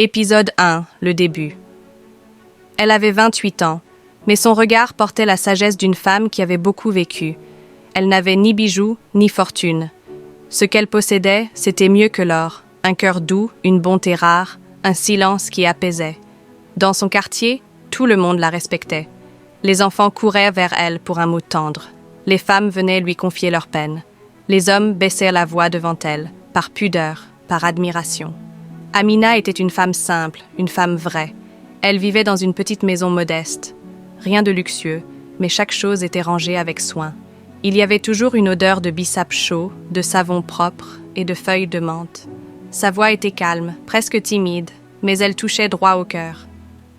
Épisode 1, le début. Elle avait 28 ans, mais son regard portait la sagesse d'une femme qui avait beaucoup vécu. Elle n'avait ni bijoux, ni fortune. Ce qu'elle possédait, c'était mieux que l'or. Un cœur doux, une bonté rare, un silence qui apaisait. Dans son quartier, tout le monde la respectait. Les enfants couraient vers elle pour un mot tendre. Les femmes venaient lui confier leurs peines. Les hommes baissaient la voix devant elle, par pudeur, par admiration. Amina était une femme simple, une femme vraie. Elle vivait dans une petite maison modeste. Rien de luxueux, mais chaque chose était rangée avec soin. Il y avait toujours une odeur de bissap chaud, de savon propre et de feuilles de menthe. Sa voix était calme, presque timide, mais elle touchait droit au cœur.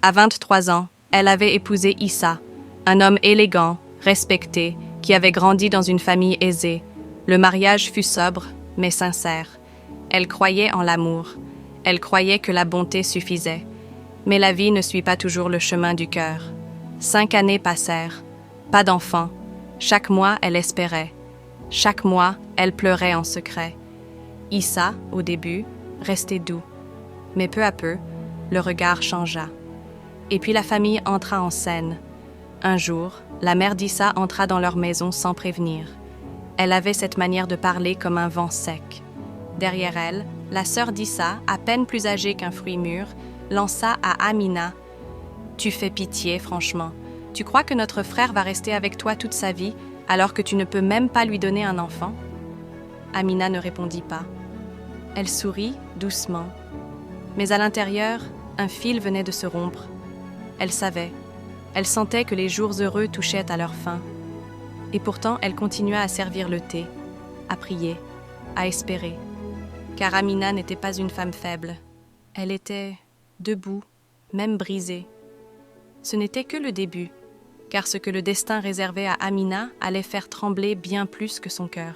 À 23 ans, elle avait épousé Issa, un homme élégant, respecté, qui avait grandi dans une famille aisée. Le mariage fut sobre, mais sincère. Elle croyait en l'amour. Elle croyait que la bonté suffisait. Mais la vie ne suit pas toujours le chemin du cœur. 5 années passèrent. Pas d'enfant. Chaque mois, elle espérait. Chaque mois, elle pleurait en secret. Issa, au début, restait doux. Mais peu à peu, le regard changea. Et puis la famille entra en scène. Un jour, la mère d'Issa entra dans leur maison sans prévenir. Elle avait cette manière de parler comme un vent sec. Derrière elle, la sœur d'Issa, à peine plus âgée qu'un fruit mûr, lança à Amina « Tu fais pitié, franchement. Tu crois que notre frère va rester avec toi toute sa vie, alors que tu ne peux même pas lui donner un enfant ?» Amina ne répondit pas. Elle sourit doucement. Mais à l'intérieur, un fil venait de se rompre. Elle savait. Elle sentait que les jours heureux touchaient à leur fin. Et pourtant, elle continua à servir le thé, à prier, à espérer. Car Amina n'était pas une femme faible. Elle était debout, même brisée. Ce n'était que le début, car ce que le destin réservait à Amina allait faire trembler bien plus que son cœur.